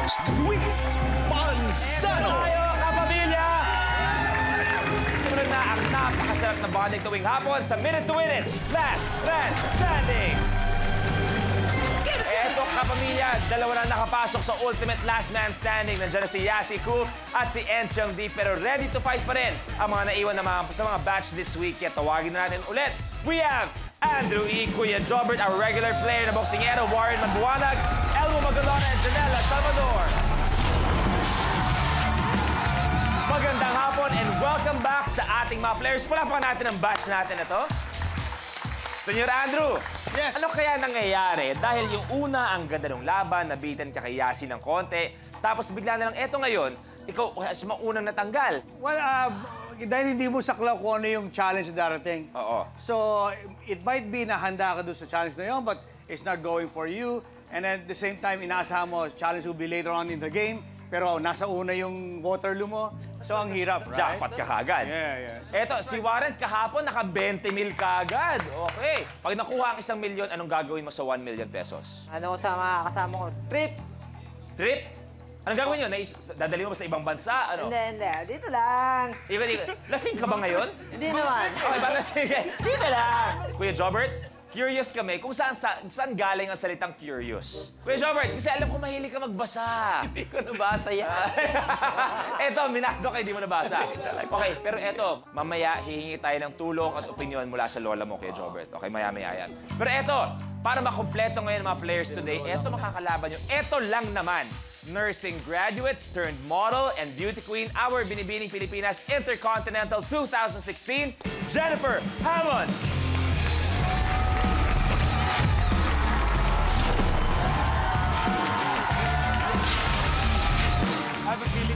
host, Luis Manzano. Tayo, kapamilya! Simulan na ang napakasarap na bonding tuwing hapon sa Minute to Win It, Last Man Standing! Eto, kapamilya, dalawa na nakapasok sa Ultimate Last Man Standing. Nandiyan na si Yasi Ku at si Enchong D, pero ready to fight pa rin ang mga naiwan na sa mga batch this week. Kaya tawagin na natin ulit. We have Andrew E. Kuya Jobert, our regular player na boksingero, Warren Manbuanag, Elmo Magalona, and Janela Salvador. Magandang hapon and welcome back sa ating mga players. Palapakan natin ang batch natin ito. Senyor Andrew, yes. Ano kaya nangyayari? Dahil yung una, ang ganda ng laban, nabitan ka kay Yasi ng konti, tapos bigla na lang eto ngayon, ikaw as maunang natanggal. Well, dahil hindi mo saklaw kung ano yung challenge na darating. Oo. So, it might be na handa ka doon sa challenge na yun, but it's not going for you. And at the same time, inaasahan mo, challenge will be later on in the game, pero nasa una yung Waterloo mo. So, ang hirap, right? Jackpot ka kagad. Yeah. Eto, si Warren kahapon naka 20 mil kagad. Okay. Pag nakuha ang 1 million, anong gagawin mo sa 1 million pesos? Ano ko sa mga kasama ko? Trip! Trip? Anong gagawin yun? Dadali mo ba sa ibang bansa? Ano? Hindi. Dito lang. Lasing ka ba ngayon? Hindi naman. Okay, ba lasing? Dito lang. Kuya Jobert, curious kami kung saan galing ang salitang curious. Kuya Jobert, kasi alam ko mahilig ka magbasa. Hindi ko nabasa yan. Eto, minakdo kayo, di mo nabasa. Okay, pero eto, mamaya hihingi tayo ng tulong at opinion mula sa lola mo, Kuya Jobert. Okay, maya-maya yan. Pero eto, para makumpleto ngayon mga players today, eto makakalaban nyo. Eto lang naman. Nursing graduate turned model and beauty queen, our Binibining Pilipinas Intercontinental 2016, Jennifer Hammond.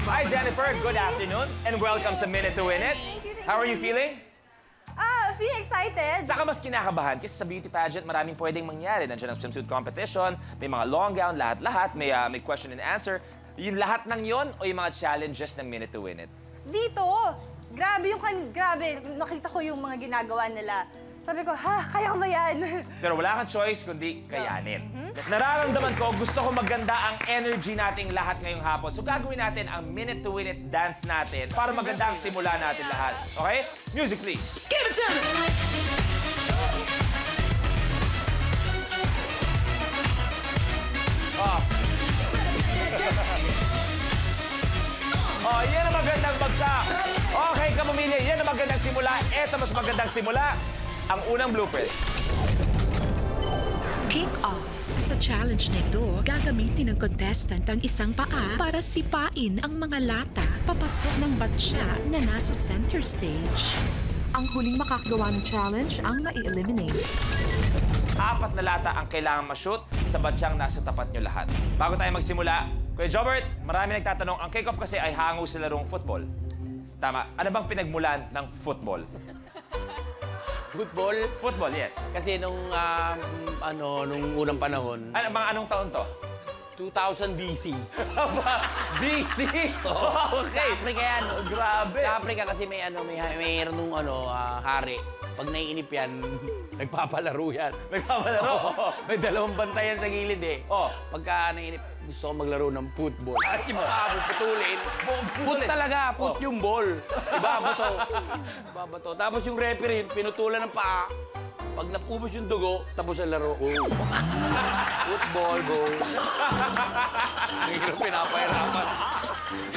Hi, Jennifer. Good afternoon and welcome sa Minute to Win It. How are you feeling? Feeling excited. Saka mas kinakabahan kasi sa beauty pageant maraming pwedeng mangyari. Nandiyan ang swimsuit competition, may mga long gown, lahat-lahat, may question and answer. Yung lahat ng yon o yung mga challenges ng Minute to Win It? Dito, grabe nakita ko yung mga ginagawa nila. Sabi ko, kaya ba yan? Pero wala kang choice kundi kayanin. Nararamdaman ko, gusto ko maganda ang energy nating lahat ngayong hapon. So gagawin natin ang Minute to Win It dance natin para maganda ang simula natin lahat. Okay? Music please. Give it to me! Yan ang magandang bagsak. Okay, kapamilya, yan ang magandang simula. Ito mas magandang simula. Ang unang blueprint. Kick-off. Sa challenge na ito, gagamitin ng contestant ang isang paa para sipain ang mga lata papasok ng batya na nasa center stage. Ang huling makakagawa ng challenge ang mai-eliminate. 4 na lata ang kailangan ma-shoot sa batsyang nasa tapat nyo lahat. Bago tayo magsimula, Kuya Jobert, marami nagtatanong, ang kick-off kasi ay hango sa larong football. Tama. Ano bang pinagmulan ng football? Football? Football, yes. Kasi nung unang panahon, Anong taon to? 2000 BC. BC? Okay. Sa Africa yan. Grabe. Sa Africa kasi mayroon nung hari. Pag naiinip yan, nagpapalaro yan. Nagpapalaro? May dalawang bantayan sa gilid eh. Pagka naiinip, gusto ko maglaro ng football. Putulin. Put talaga. Put yung ball. Ibabato. Tapos yung referee, pinutulan ng paa. Pag napubos yung dugo, tapos ang laro. Football, go. Hindi ko pinapahirapan.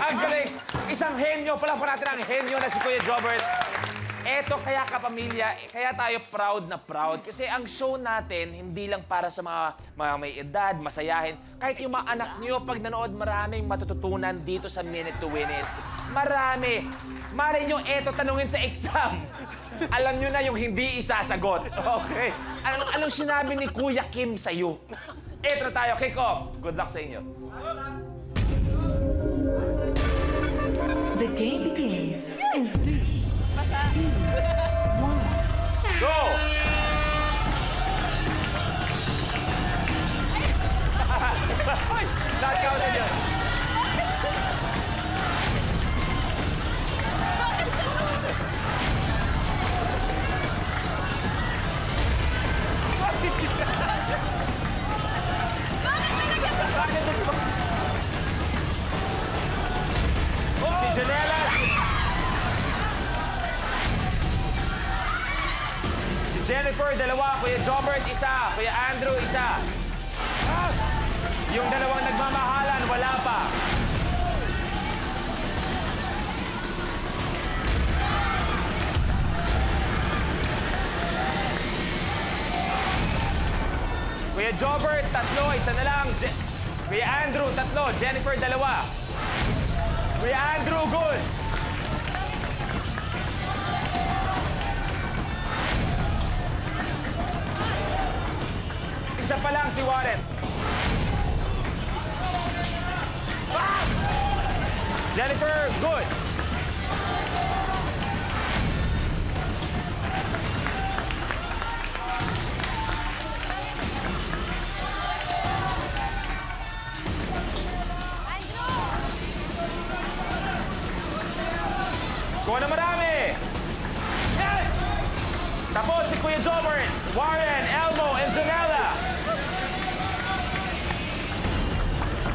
Ang galing. Isang henyo. Pala pa natin ang henyo na si Kuya Jobert. Eto kaya kapamilya, kaya tayo proud na proud. Kasi ang show natin, hindi lang para sa mga may edad, masayahin. Kahit yung mga anak nyo, pag nanood, maraming matututunan dito sa Minute to Win It. Marami. Mari nyo, eto, tanungin sa exam. Alam nyo na yung hindi isasagot. Okay? Anong sinabi ni Kuya Kim sa'yo? Eto na tayo, kick off. Good luck sa inyo. The game begins in 3, 2, 1. Go! Not counted yun. Jennifer, 2. Kuya Jobert, 1. Kuya Andrew, 1. Yung dalawang nagmamahalan, wala pa. Kuya Jobert, 3. Isa na lang. Kuya Andrew, 3. Jennifer, 2. Kuya Andrew, good. Isa pa lang si Warren. Jennifer, good. Kuha na marami. Yes! Tapos si Kuya Jobert, Warren, Elmo, and Janela.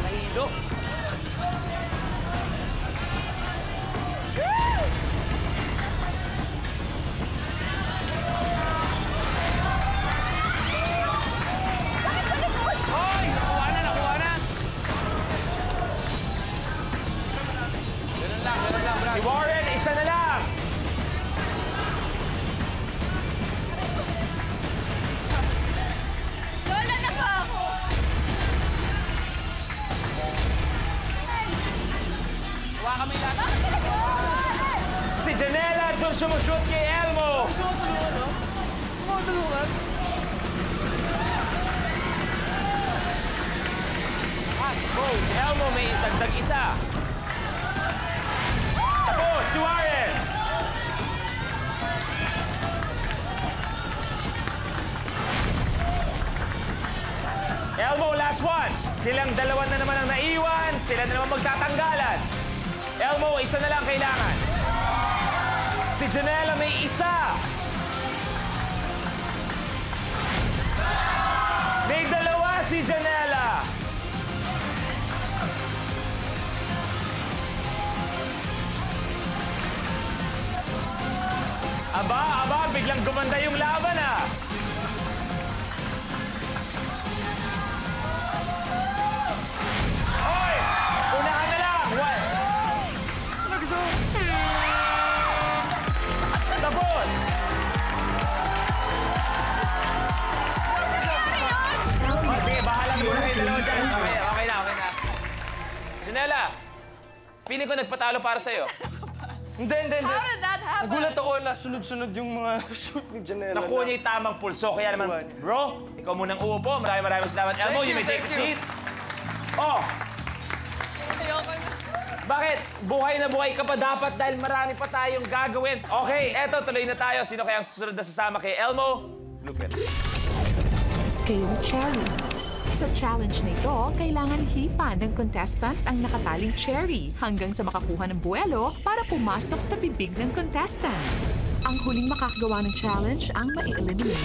Nahilo. Hoy! Nakuha na, nakuha na. Ganun lang, Brad. Si Warren, isa na lang. Lola na po ako! Kuha kami lahat. Si Janela doon sumushoot kay Elmo. Oh, si Elmo may dagdag isa. Tapos si Warren. Elmo, last one. Silang dalawa na naman ang naiwan. Sila na naman magtatanggalan. Elmo, isa na lang kailangan. Si Janela may isa. May 2 si Janela. Aba, biglang gumanda yung laban ah. Hoy! Unahan na lang! What? Tapos! Oh, sige, bahala muna kayo dalawa dyan. Okay na. Janela, feeling ko nagpatalo para sa'yo. Hindi. How did that happen? Nagulat ako na sunod-sunod yung mga shoot ni Janela. Nakuha niya yung tamang pulso. Kaya naman, bro, ikaw munang uupo. Maraming salamat. Elmo, you may take a seat. Oh! Bakit? Buhay na buhay ka pa dapat dahil marami pa tayong gagawin. Okay, eto, tuloy na tayo. Sino kaya ang susunod na sasama kay Elmo? Lupit. Scale cherry. Sa challenge na ito, kailangan hipan ng contestant ang nakataling cherry hanggang sa makakuha ng buwelo para pumasok sa bibig ng contestant. Ang huling makakagawa ng challenge ang mai-eliminate.